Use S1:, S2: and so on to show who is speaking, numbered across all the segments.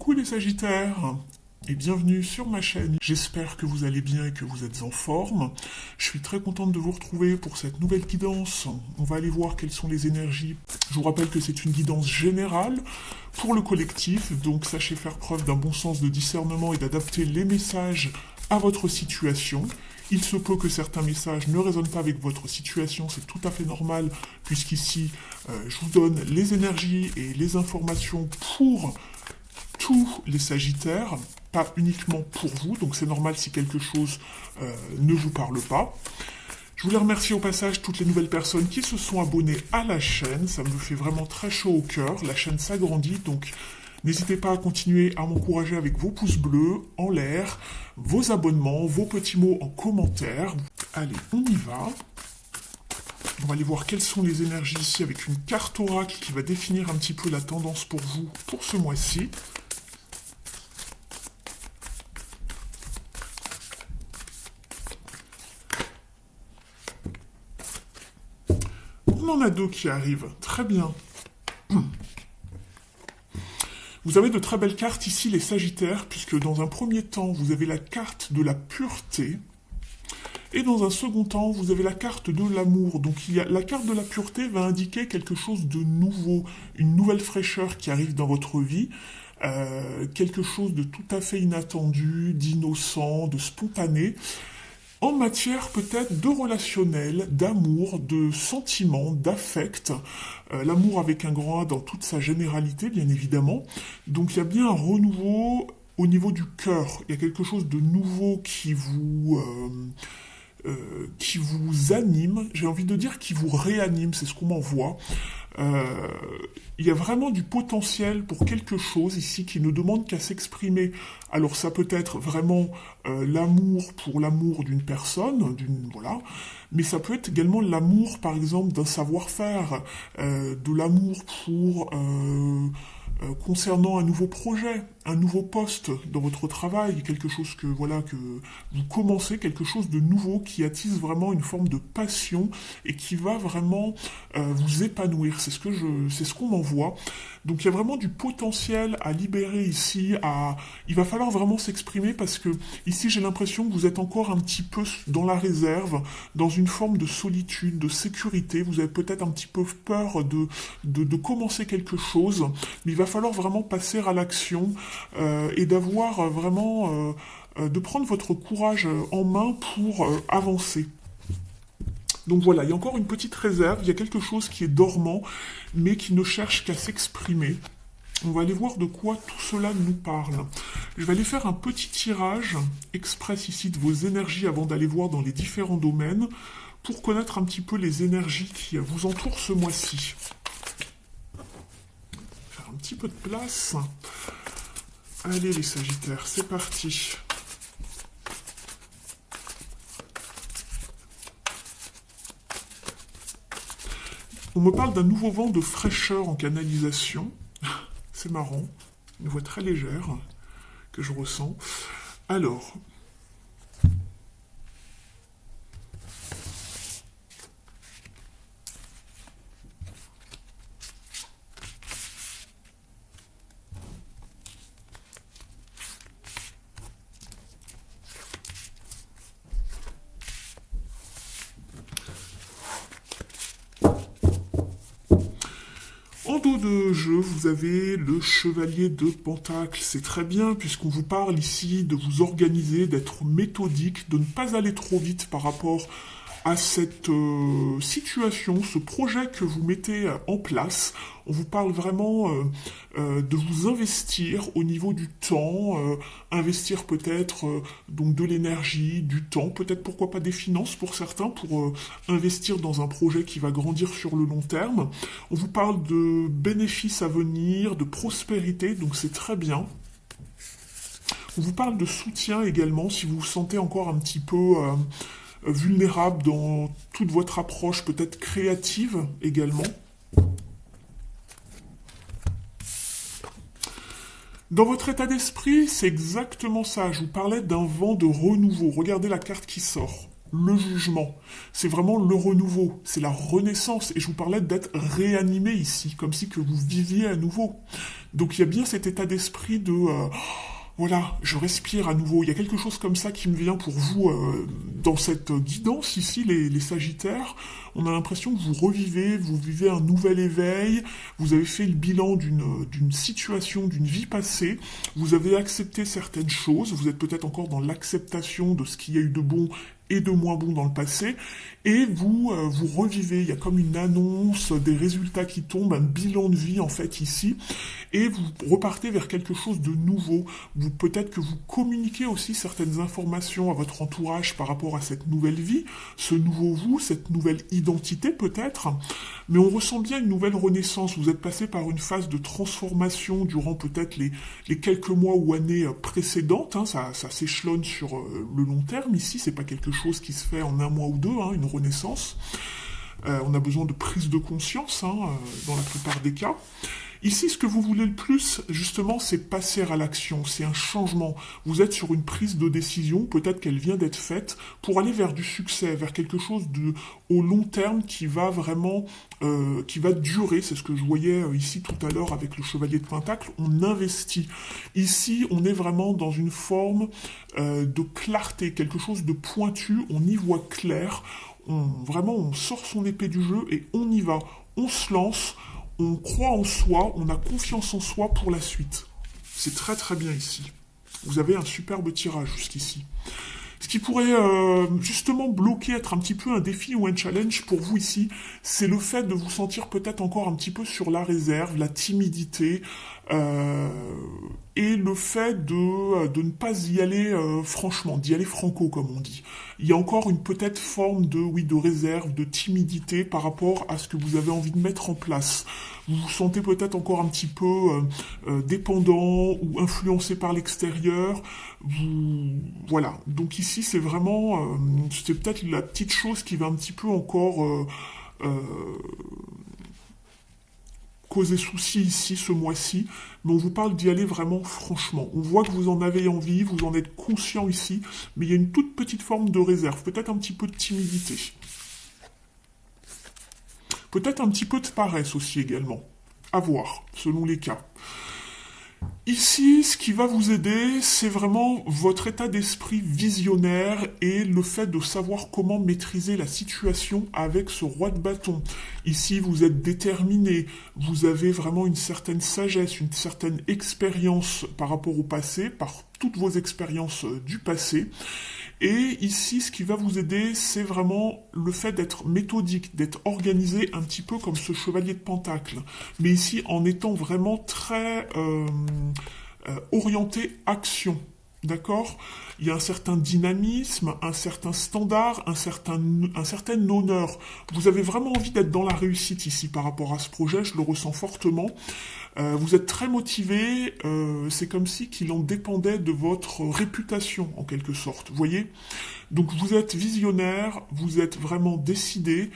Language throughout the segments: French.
S1: Coucou les Sagittaires et bienvenue sur ma chaîne. J'espère que vous allez bien et que vous êtes en forme. Je suis très contente de vous retrouver pour cette nouvelle guidance. On va aller voir quelles sont les énergies. Je vous rappelle que c'est une guidance générale pour le collectif, donc sachez faire preuve d'un bon sens de discernement et d'adapter les messages à votre situation. Il se peut que certains messages ne résonnent pas avec votre situation, c'est tout à fait normal, puisqu'ici, je vous donne les énergies et les informations pour tous les Sagittaires, pas uniquement pour vous, donc c'est normal si quelque chose ne vous parle pas. Je voulais remercier au passage toutes les nouvelles personnes qui se sont abonnées à la chaîne, ça me fait vraiment très chaud au cœur, la chaîne s'agrandit, donc n'hésitez pas à continuer à m'encourager avec vos pouces bleus en l'air, vos abonnements, vos petits mots en commentaire. Allez, on y va. On va aller voir quelles sont les énergies ici avec une carte oracle qui va définir un petit peu la tendance pour vous pour ce mois-ci. On en a deux qui arrivent. Très bien. Vous avez de très belles cartes ici, les Sagittaires, puisque dans un premier temps, vous avez la carte de la pureté. Et dans un second temps, vous avez la carte de l'amour. Donc la carte de la pureté va indiquer quelque chose de nouveau, une nouvelle fraîcheur qui arrive dans votre vie, quelque chose de tout à fait inattendu, d'innocent, de spontané, en matière peut-être de relationnel, d'amour, de sentiments, d'affect, l'amour avec un grand A dans toute sa généralité, bien évidemment. Donc il y a bien un renouveau au niveau du cœur. Il y a quelque chose de nouveau qui vous anime, j'ai envie de dire qui vous réanime, c'est ce qu'on m'envoie. Il y a vraiment du potentiel pour quelque chose ici qui ne demande qu'à s'exprimer. Alors ça peut être vraiment l'amour pour l'amour d'une personne, voilà, mais ça peut être également l'amour, par exemple, d'un savoir-faire, de l'amour pour concernant un nouveau projet, un nouveau poste dans votre travail, quelque chose que voilà que vous commencez, quelque chose de nouveau qui attise vraiment une forme de passion et qui va vraiment vous épanouir. C'est ce qu'on m'envoie. Donc il y a vraiment du potentiel à libérer ici. Il va falloir vraiment s'exprimer parce que ici j'ai l'impression que vous êtes encore un petit peu dans la réserve, dans une forme de solitude, de sécurité. Vous avez peut-être un petit peu peur de commencer quelque chose, mais il va falloir vraiment passer à l'action et d'avoir vraiment de prendre votre courage en main pour avancer. Donc voilà, il y a encore une petite réserve, il y a quelque chose qui est dormant, mais qui ne cherche qu'à s'exprimer. On va aller voir de quoi tout cela nous parle. Je vais aller faire un petit tirage express ici de vos énergies avant d'aller voir dans les différents domaines pour connaître un petit peu les énergies qui vous entourent ce mois-ci. Faire un petit peu de place. Allez les Sagittaires, c'est parti. On me parle d'un nouveau vent de fraîcheur en canalisation. C'est marrant. Une voix très légère que je ressens. Alors. En dos de jeu, vous avez le chevalier de Pentacle. C'est très bien puisqu'on vous parle ici de vous organiser, d'être méthodique, de ne pas aller trop vite par rapport à cette situation, ce projet que vous mettez en place. On vous parle vraiment de vous investir au niveau du temps, investir peut-être donc de l'énergie, du temps, peut-être pourquoi pas des finances pour certains, pour investir dans un projet qui va grandir sur le long terme. On vous parle de bénéfices à venir, de prospérité, donc c'est très bien. On vous parle de soutien également, si vous vous sentez encore un petit peu vulnérable dans toute votre approche peut-être créative également. Dans votre état d'esprit, c'est exactement ça. Je vous parlais d'un vent de renouveau. Regardez la carte qui sort. le jugement. C'est vraiment le renouveau, c'est la renaissance. Et je vous parlais d'être réanimé ici, comme si que vous viviez à nouveau. Donc il y a bien cet état d'esprit de... voilà, je respire à nouveau. Il y a quelque chose comme ça qui me vient pour vous dans cette guidance ici, les Sagittaires. On a l'impression que vous vivez un nouvel éveil, vous avez fait le bilan d'une situation, d'une vie passée, vous avez accepté certaines choses, vous êtes peut-être encore dans l'acceptation de ce qu'il y a eu de bon et de moins bon dans le passé, et vous revivez, il y a comme une annonce, des résultats qui tombent, un bilan de vie en fait ici, et vous repartez vers quelque chose de nouveau. Peut-être que vous communiquez aussi certaines informations à votre entourage par rapport à cette nouvelle vie, ce nouveau vous, cette nouvelle identité peut-être, mais on ressent bien une nouvelle renaissance. Vous êtes passé par une phase de transformation durant peut-être les quelques mois ou années précédentes, hein, ça s'échelonne sur le long terme ici, c'est pas quelque chose qui se fait en un mois ou deux, hein, une renaissance. On a besoin de prise de conscience hein, dans la plupart des cas. Ici, ce que vous voulez le plus, justement, c'est passer à l'action, c'est un changement. Vous êtes sur une prise de décision, peut-être qu'elle vient d'être faite, pour aller vers du succès, vers quelque chose au long terme qui va vraiment, qui va durer. C'est ce que je voyais ici tout à l'heure avec le Chevalier de Pentacle. On investit. Ici, on est vraiment dans une forme de clarté, quelque chose de pointu. On y voit clair. Vraiment, on sort son épée du jeu et on y va. On se lance. On croit en soi, on a confiance en soi pour la suite. C'est très très bien ici. Vous avez un superbe tirage jusqu'ici. Ce qui pourrait justement bloquer, être un petit peu un défi ou un challenge pour vous ici, c'est le fait de vous sentir peut-être encore un petit peu sur la réserve, la timidité, et le fait de ne pas y aller franchement, d'y aller franco comme on dit. Il y a encore une peut-être forme de réserve, de timidité par rapport à ce que vous avez envie de mettre en place. Vous vous sentez peut-être encore un petit peu dépendant ou influencé par l'extérieur. Voilà. Donc ici, c'est vraiment, c'est peut-être la petite chose qui va un petit peu encore causer souci ici ce mois-ci, mais on vous parle d'y aller vraiment franchement. On voit que vous en avez envie, vous en êtes conscient ici, mais il y a une toute petite forme de réserve, peut-être un petit peu de timidité. Peut-être un petit peu de paresse aussi également. À voir, selon les cas. Ici, ce qui va vous aider, c'est vraiment votre état d'esprit visionnaire et le fait de savoir comment maîtriser la situation avec ce roi de bâton. Ici, vous êtes déterminé, vous avez vraiment une certaine sagesse, une certaine expérience par rapport au passé, par toutes vos expériences du passé. Et ici, ce qui va vous aider, c'est vraiment le fait d'être méthodique, d'être organisé un petit peu comme ce chevalier de Pentacle. Mais ici, en étant vraiment très orienté action. D'accord? Il y a un certain dynamisme, un certain standard, un certain honneur. Vous avez vraiment envie d'être dans la réussite ici par rapport à ce projet, je le ressens fortement. Vous êtes très motivé, c'est comme si qu'il en dépendait de votre réputation en quelque sorte, vous voyez? Donc vous êtes visionnaire, vous êtes vraiment décidé,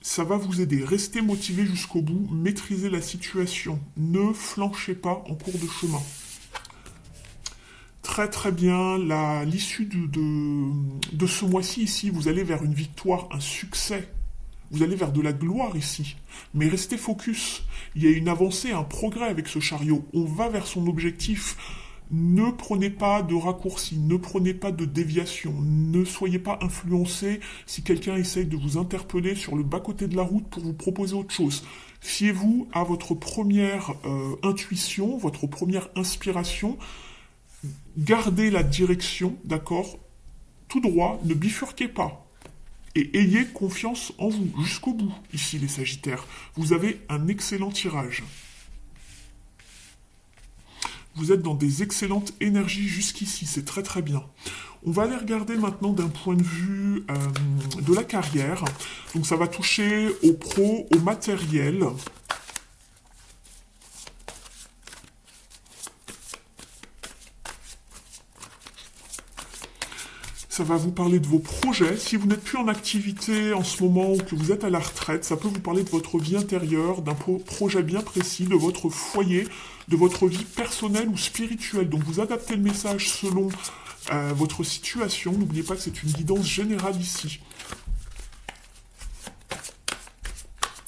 S1: ça va vous aider. Restez motivé jusqu'au bout, maîtrisez la situation, ne flanchez pas en cours de chemin. Très très bien, l'issue de ce mois-ci ici, vous allez vers une victoire, un succès. Vous allez vers de la gloire ici. Mais restez focus. Il y a une avancée, un progrès avec ce chariot. On va vers son objectif. Ne prenez pas de raccourcis, ne prenez pas de déviation, ne soyez pas influencé si quelqu'un essaye de vous interpeller sur le bas-côté de la route pour vous proposer autre chose. Fiez-vous à votre première intuition, votre première inspiration. Gardez la direction, d'accord? Tout droit, ne bifurquez pas. Et ayez confiance en vous, jusqu'au bout, ici les Sagittaires. Vous avez un excellent tirage. Vous êtes dans des excellentes énergies jusqu'ici, c'est très très bien. On va aller regarder maintenant d'un point de vue de la carrière. Donc ça va toucher au pro, au matériel. Ça va vous parler de vos projets. Si vous n'êtes plus en activité en ce moment ou que vous êtes à la retraite, ça peut vous parler de votre vie intérieure, d'un projet bien précis, de votre foyer, de votre vie personnelle ou spirituelle. Donc vous adaptez le message selon votre situation. N'oubliez pas que c'est une guidance générale ici.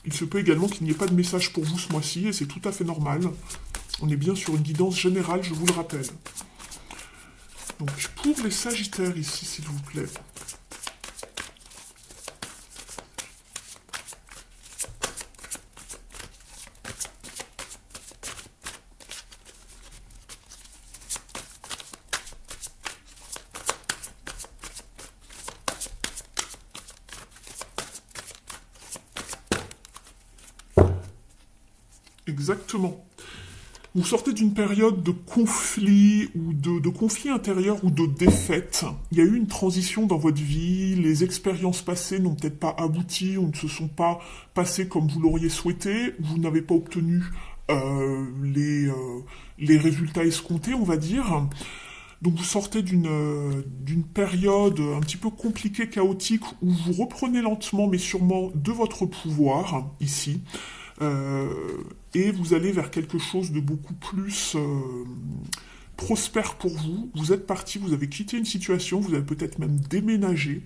S1: Il se peut également qu'il n'y ait pas de message pour vous ce mois-ci, et c'est tout à fait normal. On est bien sur une guidance générale, je vous le rappelle. Donc, pour les Sagittaires ici, s'il vous plaît. Exactement. Vous sortez d'une période de conflit ou de conflit intérieur ou de défaite. Il y a eu une transition dans votre vie, les expériences passées n'ont peut-être pas abouti ou ne se sont pas passées comme vous l'auriez souhaité, vous n'avez pas obtenu les résultats escomptés, on va dire. Donc vous sortez d'une période un petit peu compliquée, chaotique, où vous reprenez lentement mais sûrement de votre pouvoir, ici. Et vous allez vers quelque chose de beaucoup plus prospère pour vous. Vous êtes parti, vous avez quitté une situation, vous avez peut-être même déménagé,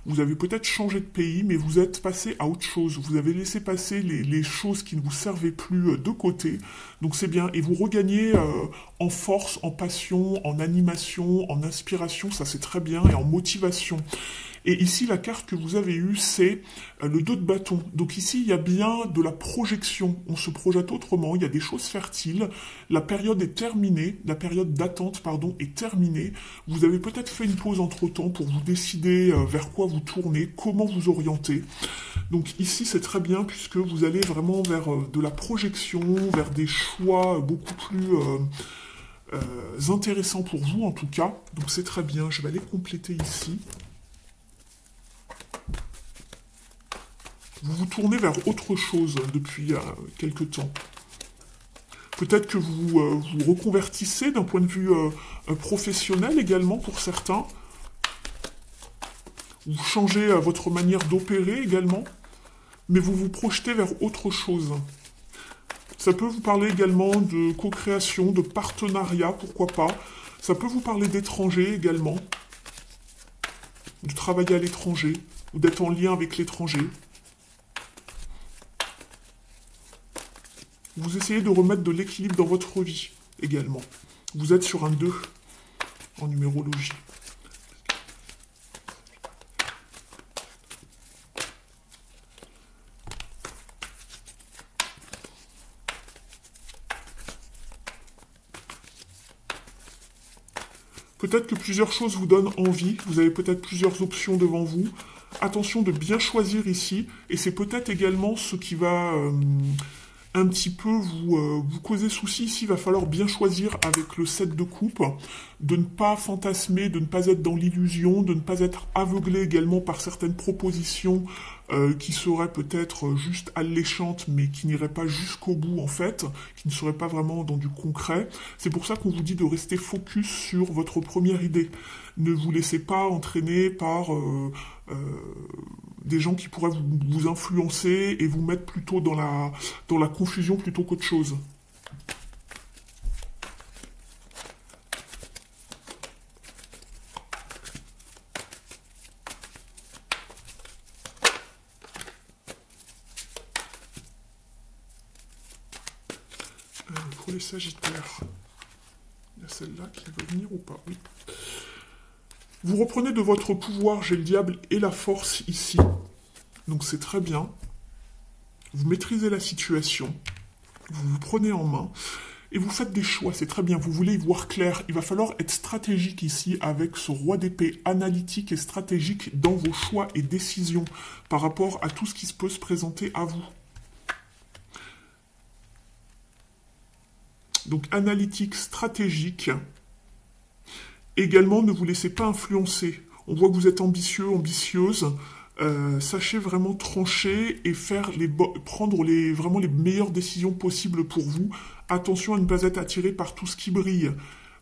S1: vous avez peut-être changé de pays, mais vous êtes passé à autre chose. Vous avez laissé passer les choses qui ne vous servaient plus de côté. Donc c'est bien. Et vous regagnez en force, en passion, en animation, en inspiration, ça c'est très bien, et en motivation. Et ici, la carte que vous avez eue, c'est le 2 de bâton. Donc ici, il y a bien de la projection. On se projette autrement, il y a des choses fertiles. La période est terminée, la période d'attente, pardon, est terminée. Vous avez peut-être fait une pause entre-temps pour vous décider vers quoi vous tournez, comment vous orienter. Donc ici, c'est très bien puisque vous allez vraiment vers de la projection, vers des choix beaucoup plus intéressants pour vous, en tout cas. Donc c'est très bien. Je vais aller compléter ici. Vous vous tournez vers autre chose depuis quelque temps. Peut-être que vous vous reconvertissez d'un point de vue professionnel également pour certains. Vous changez votre manière d'opérer également, mais vous vous projetez vers autre chose. Ça peut vous parler également de co-création, de partenariat, pourquoi pas. Ça peut vous parler d'étrangers également, de travailler à l'étranger, ou d'être en lien avec l'étranger. Vous essayez de remettre de l'équilibre dans votre vie également. Vous êtes sur un 2 en numérologie. Peut-être que plusieurs choses vous donnent envie, vous avez peut-être plusieurs options devant vous. Attention de bien choisir ici, et c'est peut-être également ce qui va un petit peu vous causer souci. Ici, il va falloir bien choisir avec le 7 de coupe, de ne pas fantasmer, de ne pas être dans l'illusion, de ne pas être aveuglé également par certaines propositions qui seraient peut-être juste alléchantes, mais qui n'iraient pas jusqu'au bout en fait, qui ne seraient pas vraiment dans du concret. C'est pour ça qu'on vous dit de rester focus sur votre première idée. Ne vous laissez pas entraîner par des gens qui pourraient vous influencer et vous mettre plutôt dans la confusion plutôt qu'autre chose. Pour les Sagittaires, il y a celle-là qui veut venir ou pas? Oui. Vous reprenez de votre pouvoir, j'ai le diable et la force ici. Donc c'est très bien. Vous maîtrisez la situation. Vous vous prenez en main. Et vous faites des choix, c'est très bien. Vous voulez y voir clair. Il va falloir être stratégique ici avec ce roi d'épée, analytique et stratégique dans vos choix et décisions par rapport à tout ce qui peut se présenter à vous. Donc analytique, stratégique. Également, ne vous laissez pas influencer. On voit que vous êtes ambitieux, ambitieuse. Sachez vraiment trancher et prendre vraiment les meilleures décisions possibles pour vous. Attention à ne pas être attiré par tout ce qui brille.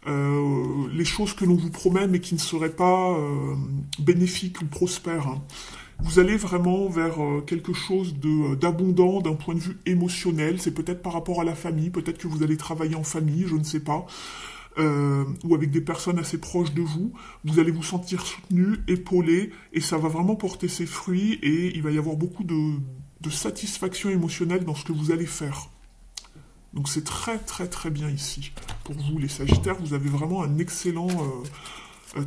S1: Les choses que l'on vous promet mais qui ne seraient pas bénéfiques ou prospères. Vous allez vraiment vers quelque chose d'abondant d'un point de vue émotionnel. C'est peut-être par rapport à la famille, peut-être que vous allez travailler en famille, je ne sais pas. Ou avec des personnes assez proches de vous, vous allez vous sentir soutenu, épaulé, et ça va vraiment porter ses fruits, et il va y avoir beaucoup de satisfaction émotionnelle dans ce que vous allez faire. Donc c'est très très très bien ici. Pour vous les Sagittaires, vous avez vraiment un excellent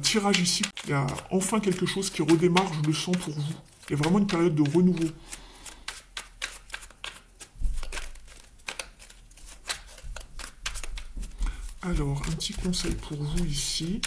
S1: tirage ici. Il y a enfin quelque chose qui redémarre, je le sens pour vous. Il y a vraiment une période de renouveau. Alors, un petit conseil pour vous ici.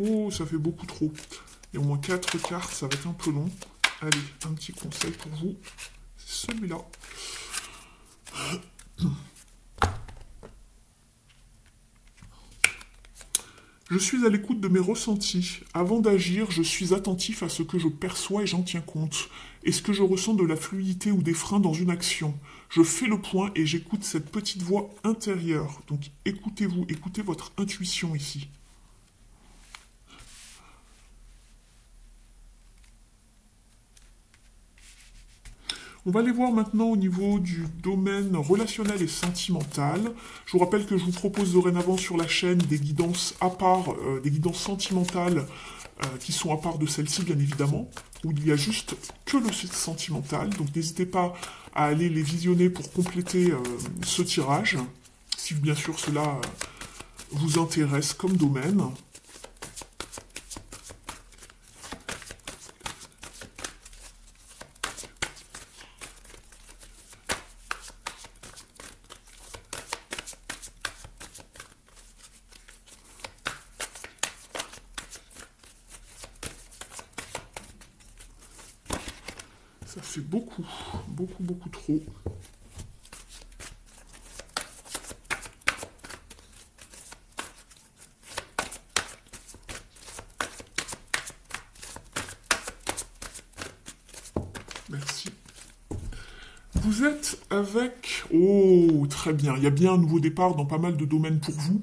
S1: Oh, ça fait beaucoup trop. Il y a au moins 4 cartes, ça va être un peu long. Allez, un petit conseil pour vous. C'est celui-là. Je suis à l'écoute de mes ressentis. Avant d'agir, je suis attentif à ce que je perçois et j'en tiens compte. Est-ce que je ressens de la fluidité ou des freins dans une action? Je fais le point et j'écoute cette petite voix intérieure. Donc écoutez-vous, écoutez votre intuition ici. On va aller voir maintenant au niveau du domaine relationnel et sentimental. Je vous rappelle que je vous propose dorénavant sur la chaîne des guidances à part, des guidances sentimentales qui sont à part de celle-ci bien évidemment, où il y a juste que le sentimental. Donc n'hésitez pas à aller les visionner pour compléter ce tirage, si bien sûr cela vous intéresse comme domaine. Ça fait beaucoup, beaucoup, beaucoup trop. Merci. Vous êtes avec... Oh, très bien. Il y a bien un nouveau départ dans pas mal de domaines pour vous.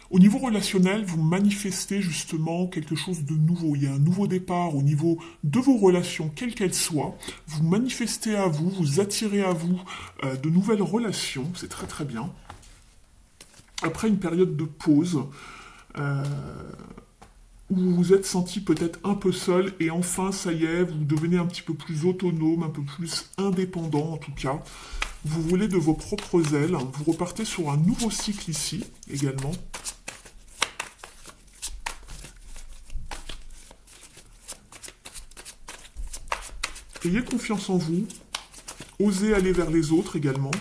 S1: Au niveau relationnel, vous manifestez justement quelque chose de nouveau. Il y a un nouveau départ au niveau de vos relations, quelles qu'elles soient. Vous manifestez à vous, vous attirez à vous de nouvelles relations. C'est très très bien. Après une période de pause, où vous vous êtes senti peut-être un peu seul, et enfin, ça y est, vous devenez un petit peu plus autonome, un peu plus indépendant en tout cas. Vous voulez de vos propres ailes. Vous repartez sur un nouveau cycle ici, également. Ayez confiance en vous. Osez aller vers les autres également.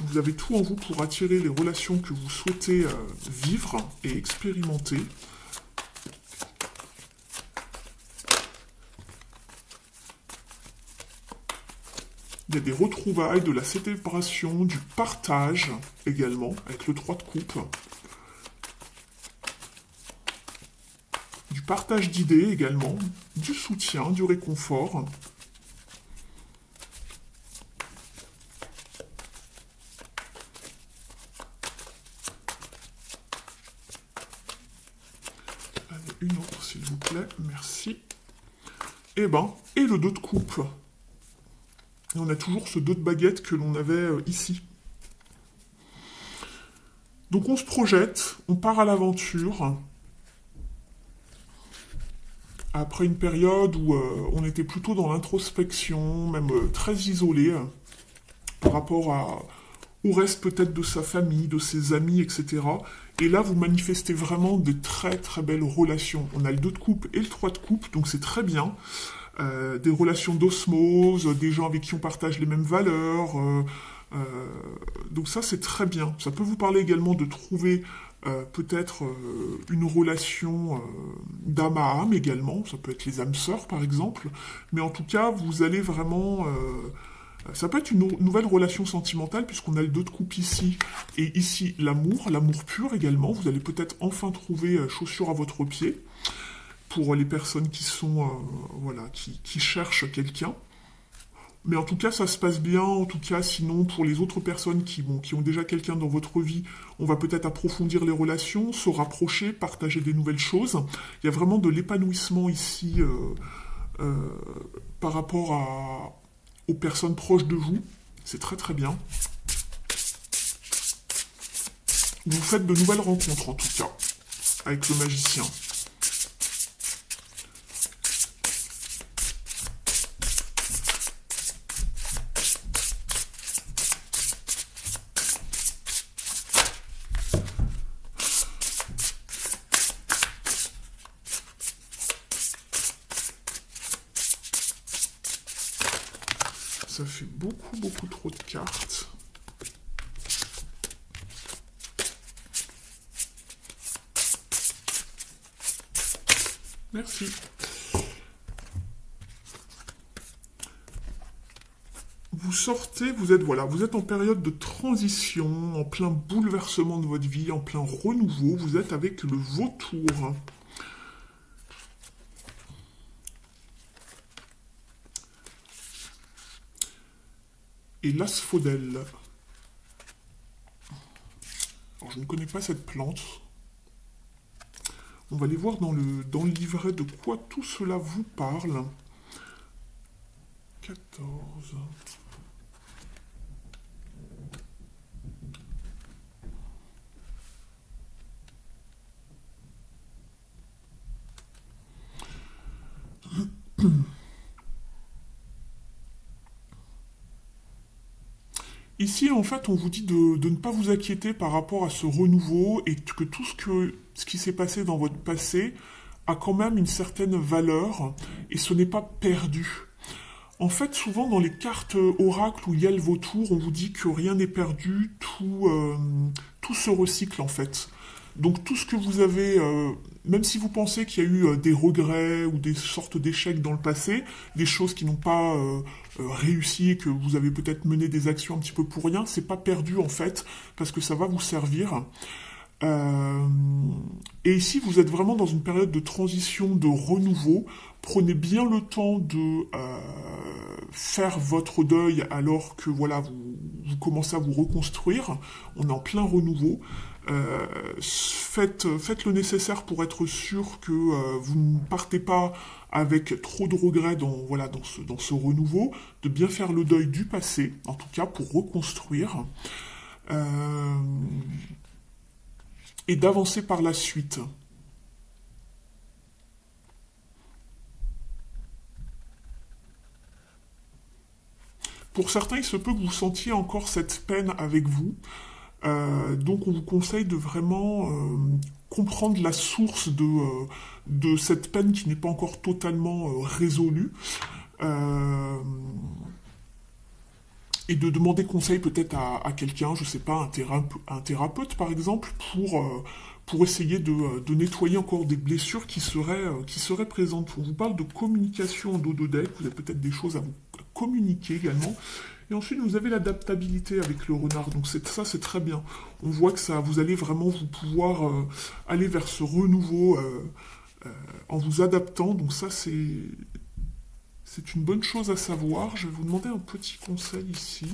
S1: Vous avez tout en vous pour attirer les relations que vous souhaitez vivre et expérimenter. Il y a des retrouvailles, de la célébration, du partage également, avec le 3 de coupe. Du partage d'idées également, du soutien, du réconfort. Allez, une autre s'il vous plaît, merci. Et le 2 de coupe. Et on a toujours ce 2 de baguette que l'on avait ici. Donc on se projette, on part à l'aventure. Après une période où on était plutôt dans l'introspection, même très isolé, par rapport au reste peut-être de sa famille, de ses amis, etc. Et là, vous manifestez vraiment de très très belles relations. On a le 2 de coupe et le 3 de coupe, donc c'est très bien. Des relations d'osmose, des gens avec qui on partage les mêmes valeurs, Donc ça, c'est très bien. Ça peut vous parler également de trouver peut-être une relation d'âme à âme également. Ça peut être les âmes sœurs, par exemple. Mais en tout cas, vous allez vraiment... ça peut être une nouvelle relation sentimentale, puisqu'on a le 2 de coupe ici, et ici l'amour pur également. Vous allez peut-être enfin trouver chaussure à votre pied, pour les personnes qui sont, voilà, qui cherchent quelqu'un. Mais en tout cas, ça se passe bien. En tout cas, sinon, pour les autres personnes qui ont déjà quelqu'un dans votre vie, on va peut-être approfondir les relations, se rapprocher, partager des nouvelles choses. Il y a vraiment de l'épanouissement ici euh, par rapport aux personnes proches de vous. C'est très très bien. Vous faites de nouvelles rencontres, en tout cas, avec le magicien. Ça fait beaucoup, beaucoup trop de cartes. Merci. Vous sortez, vous êtes en période de transition, en plein bouleversement de votre vie, en plein renouveau. Vous êtes avec le vautour. Et l'asphodèle. Alors, je ne connais pas cette plante. On va aller voir dans le livret de quoi tout cela vous parle. 14. Ici, en fait, on vous dit de ne pas vous inquiéter par rapport à ce renouveau et que tout ce qui s'est passé dans votre passé a quand même une certaine valeur et ce n'est pas perdu. En fait, souvent dans les cartes oracles où il y a le vautour, on vous dit que rien n'est perdu, tout se recycle en fait. Donc tout ce que vous avez, même si vous pensez qu'il y a eu des regrets ou des sortes d'échecs dans le passé, des choses qui n'ont pas réussi et que vous avez peut-être mené des actions un petit peu pour rien, c'est pas perdu en fait, parce que ça va vous servir. Euh, et ici, vous êtes vraiment dans une période de transition, de renouveau. Prenez bien le temps de faire votre deuil alors que voilà, vous commencez à vous reconstruire. On est en plein renouveau. Faites le nécessaire pour être sûr que vous ne partez pas avec trop de regrets dans ce renouveau, de bien faire le deuil du passé, en tout cas pour reconstruire. Euh, et d'avancer par la suite. Pour certains, il se peut que vous sentiez encore cette peine avec vous. Donc on vous conseille de vraiment comprendre la source de cette peine qui n'est pas encore totalement résolue. Euh, et de demander conseil peut-être à quelqu'un, je sais pas, un thérapeute par exemple, pour essayer de nettoyer encore des blessures qui seraient présentes. On vous parle de communication en dos de deck, vous avez peut-être des choses à vous communiquer également. Et ensuite, vous avez l'adaptabilité avec le renard, donc ça c'est très bien. On voit que ça, vous allez vraiment vous pouvoir aller vers ce renouveau en vous adaptant, donc ça c'est une bonne chose à savoir. Je vais vous demander un petit conseil ici.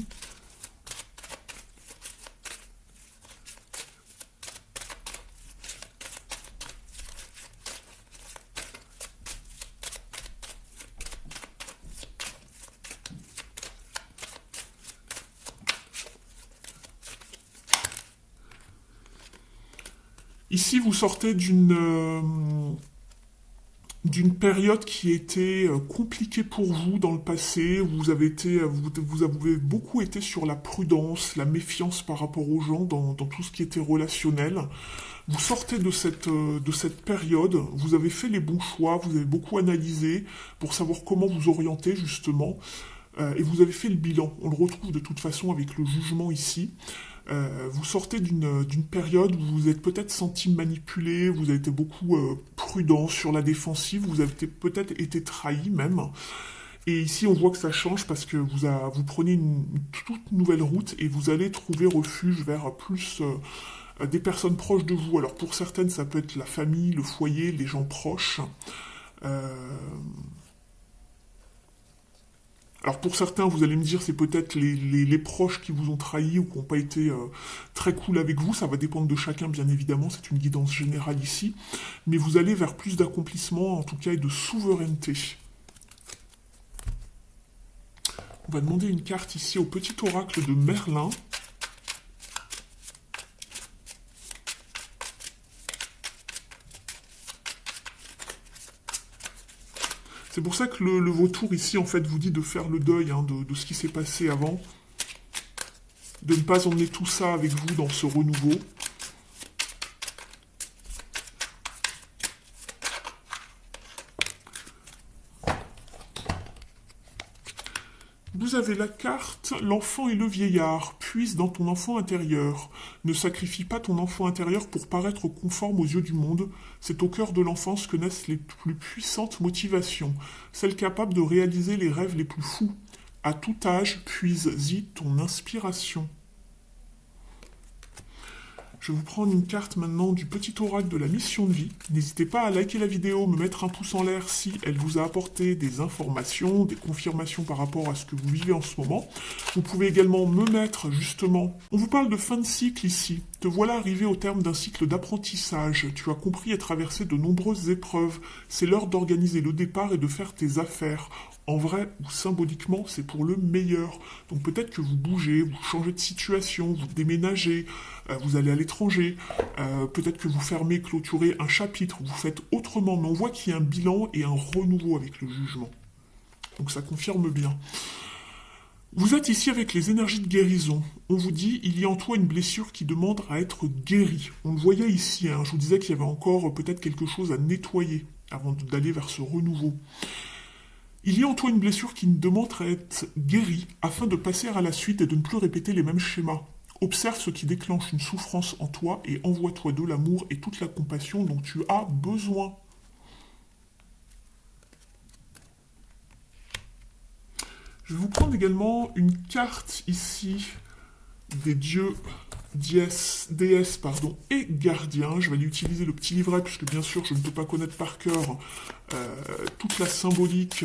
S1: Ici, vous sortez d'une période qui était compliquée pour vous dans le passé. Vous avez beaucoup été sur la prudence, la méfiance par rapport aux gens dans tout ce qui était relationnel. Vous sortez de cette période, vous avez fait les bons choix, vous avez beaucoup analysé pour savoir comment vous orienter justement. et vous avez fait le bilan. On le retrouve de toute façon avec le jugement ici. Vous sortez d'une période où vous êtes peut-être senti manipulé, vous avez été beaucoup prudent sur la défensive, vous avez peut-être été trahi même. Et ici, on voit que ça change parce que vous prenez une toute nouvelle route et vous allez trouver refuge vers plus des personnes proches de vous. Alors pour certaines, ça peut être la famille, le foyer, les gens proches. Euh, Alors pour certains, vous allez me dire, c'est peut-être les proches qui vous ont trahi ou qui n'ont pas été très cool avec vous. Ça va dépendre de chacun, bien évidemment. C'est une guidance générale ici. Mais vous allez vers plus d'accomplissement, en tout cas, et de souveraineté. On va demander une carte ici au petit oracle de Merlin. C'est pour ça que le vautour ici, en fait, vous dit de faire le deuil de ce qui s'est passé avant. De ne pas emmener tout ça avec vous dans ce renouveau. Vous avez la carte, l'enfant et le vieillard. Puise dans ton enfant intérieur. Ne sacrifie pas ton enfant intérieur pour paraître conforme aux yeux du monde. C'est au cœur de l'enfance que naissent les plus puissantes motivations, celles capables de réaliser les rêves les plus fous. À tout âge, puise-y ton inspiration. Je vais vous prendre une carte maintenant du petit oracle de la mission de vie. N'hésitez pas à liker la vidéo, me mettre un pouce en l'air si elle vous a apporté des informations, des confirmations par rapport à ce que vous vivez en ce moment. Vous pouvez également me mettre justement... On vous parle de fin de cycle ici. Te voilà arrivé au terme d'un cycle d'apprentissage. Tu as compris et traversé de nombreuses épreuves. C'est l'heure d'organiser le départ et de faire tes affaires. En vrai ou symboliquement, c'est pour le meilleur. Donc peut-être que vous bougez, vous changez de situation, vous déménagez, vous allez à l'étranger, peut-être que vous fermez, clôturez un chapitre, vous faites autrement. Mais on voit qu'il y a un bilan et un renouveau avec le jugement. Donc ça confirme bien. Vous êtes ici avec les énergies de guérison. On vous dit, il y a en toi une blessure qui demande à être guérie. On le voyait ici, je vous disais qu'il y avait encore peut-être quelque chose à nettoyer avant d'aller vers ce renouveau. Il y a en toi une blessure qui demande à être guérie afin de passer à la suite et de ne plus répéter les mêmes schémas. Observe ce qui déclenche une souffrance en toi et envoie-toi de l'amour et toute la compassion dont tu as besoin. Je vais vous prendre également une carte ici des dieux, déesses, et gardiens. Je vais aller utiliser le petit livret, puisque bien sûr je ne peux pas connaître par cœur toute la symbolique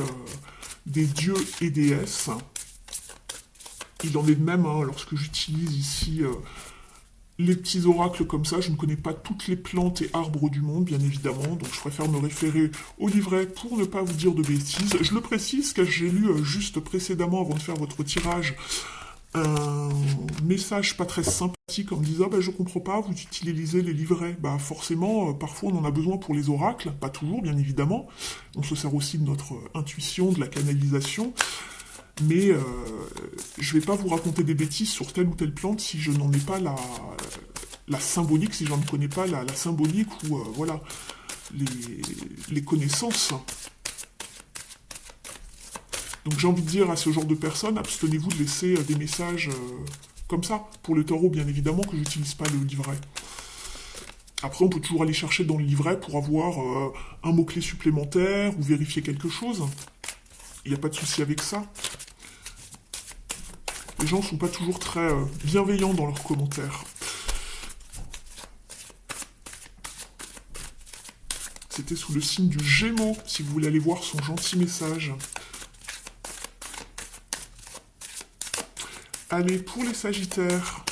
S1: des dieux et déesses. Il en est de même lorsque j'utilise ici les petits oracles comme ça. Je ne connais pas toutes les plantes et arbres du monde, bien évidemment, donc je préfère me référer au livret pour ne pas vous dire de bêtises. Je le précise car j'ai lu juste précédemment, avant de faire votre tirage, un message pas très sympathique en me disant je comprends pas, vous utilisez les livrets. Forcément, parfois on en a besoin pour les oracles, pas toujours bien évidemment. On se sert aussi de notre intuition, de la canalisation. Mais je vais pas vous raconter des bêtises sur telle ou telle plante si je n'en ai pas la symbolique, si j'en ne connais pas la symbolique ou voilà les connaissances. Donc j'ai envie de dire à ce genre de personnes, abstenez-vous de laisser des messages comme ça. Pour le tarot, bien évidemment, que j'utilise pas le livret. Après, on peut toujours aller chercher dans le livret pour avoir un mot-clé supplémentaire ou vérifier quelque chose. Il n'y a pas de souci avec ça. Les gens ne sont pas toujours très bienveillants dans leurs commentaires. C'était sous le signe du Gémeaux, si vous voulez aller voir son gentil message. Allez, pour les Sagittaires.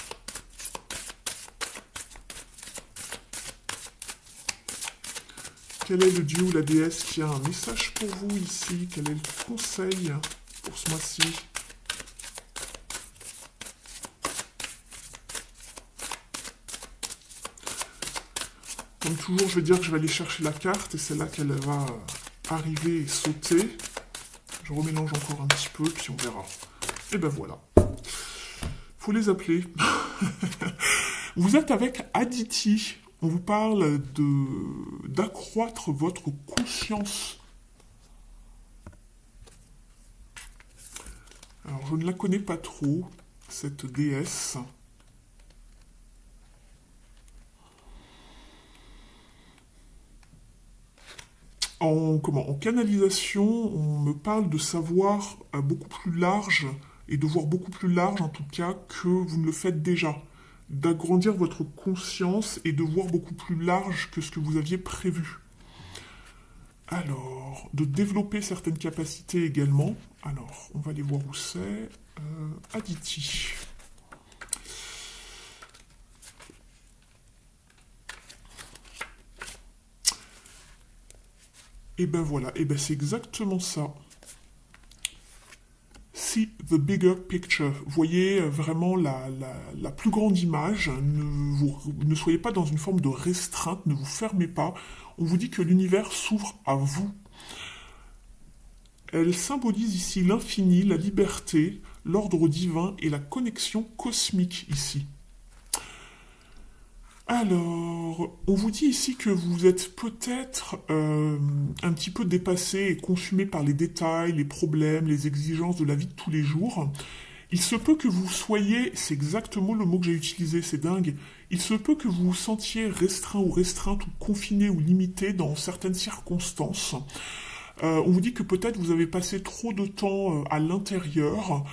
S1: Quel est le dieu ou la déesse qui a un message pour vous ici? Quel est le conseil pour ce mois-ci? Comme toujours, je vais dire que je vais aller chercher la carte et c'est là qu'elle va arriver et sauter. Je remélange encore un petit peu, puis on verra. Et ben voilà. Faut les appeler. Vous êtes avec Aditi. On vous parle d'accroître votre conscience. Alors, je ne la connais pas trop, cette déesse. En canalisation, on me parle de savoir beaucoup plus large, et de voir beaucoup plus large en tout cas que vous ne le faites déjà. D'agrandir votre conscience et de voir beaucoup plus large que ce que vous aviez prévu. Alors, de développer certaines capacités également. Alors, on va aller voir où c'est. Aditi. Et ben voilà, et ben c'est exactement ça. See the bigger picture. Voyez vraiment la plus grande image. Ne soyez pas dans une forme de restreinte, ne vous fermez pas. On vous dit que l'univers s'ouvre à vous. Elle symbolise ici l'infini, la liberté, l'ordre divin et la connexion cosmique ici. Alors, on vous dit ici que vous êtes peut-être un petit peu dépassé et consumé par les détails, les problèmes, les exigences de la vie de tous les jours. Il se peut que vous soyez, c'est exactement le mot que j'ai utilisé, c'est dingue, il se peut que vous vous sentiez restreint ou restreinte ou confiné ou limité dans certaines circonstances. On vous dit que peut-être vous avez passé trop de temps à l'intérieur,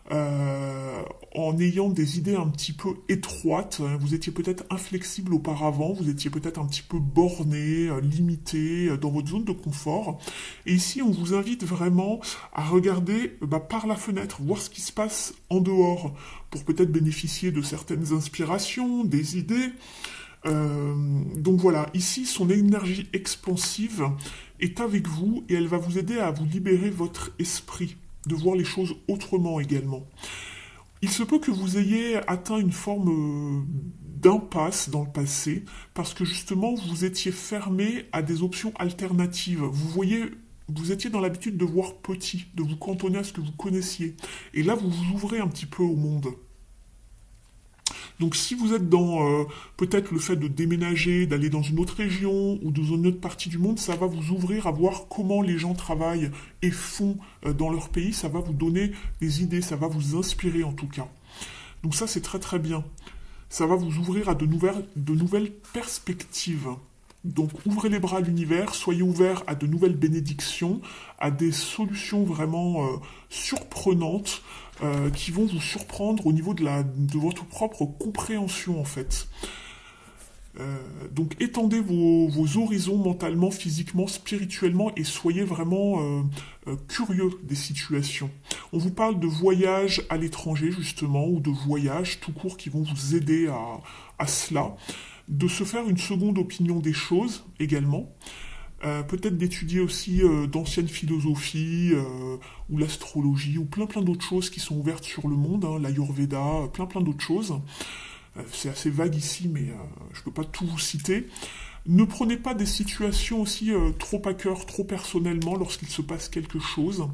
S1: en ayant des idées un petit peu étroites. Vous étiez peut-être inflexible auparavant, vous étiez peut-être un petit peu borné, limité dans votre zone de confort. Et ici, on vous invite vraiment à regarder par la fenêtre, voir ce qui se passe en dehors, pour peut-être bénéficier de certaines inspirations, des idées. Donc voilà, ici, son énergie expansive est avec vous et elle va vous aider à vous libérer votre esprit, de voir les choses autrement également. Il se peut que vous ayez atteint une forme d'impasse dans le passé parce que justement vous étiez fermé à des options alternatives. Vous voyez, vous étiez dans l'habitude de voir petit, de vous cantonner à ce que vous connaissiez. Et là, vous vous ouvrez un petit peu au monde. Donc si vous êtes dans peut-être le fait de déménager, d'aller dans une autre région ou dans une autre partie du monde, ça va vous ouvrir à voir comment les gens travaillent et font dans leur pays, ça va vous donner des idées, ça va vous inspirer en tout cas. Donc ça c'est très très bien. Ça va vous ouvrir à de nouvelles perspectives. Donc ouvrez les bras à l'univers, soyez ouverts à de nouvelles bénédictions, à des solutions vraiment surprenantes qui vont vous surprendre au niveau de votre propre compréhension en fait. Donc étendez vos horizons mentalement, physiquement, spirituellement et soyez vraiment curieux des situations. On vous parle de voyages à l'étranger justement ou de voyages tout court qui vont vous aider à cela. De se faire une seconde opinion des choses également. Peut-être d'étudier aussi d'anciennes philosophies ou l'astrologie ou plein d'autres choses qui sont ouvertes sur le monde, hein, l'Ayurveda, plein d'autres choses. C'est assez vague ici, mais je ne peux pas tout vous citer. Ne prenez pas des situations aussi trop à cœur, trop personnellement lorsqu'il se passe quelque chose.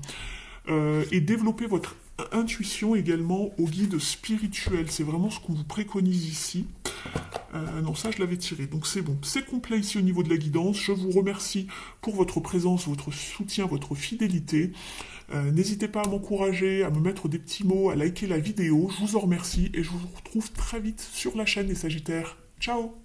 S1: Et développez votre intuition également au guide spirituel. C'est vraiment ce qu'on vous préconise ici. Non, ça je l'avais tiré, donc c'est bon. C'est complet ici au niveau de la guidance. Je vous remercie pour votre présence, votre soutien, votre fidélité. N'hésitez pas à m'encourager, à me mettre des petits mots, à liker la vidéo. Je vous en remercie et je vous retrouve très vite sur la chaîne des Sagittaires. Ciao!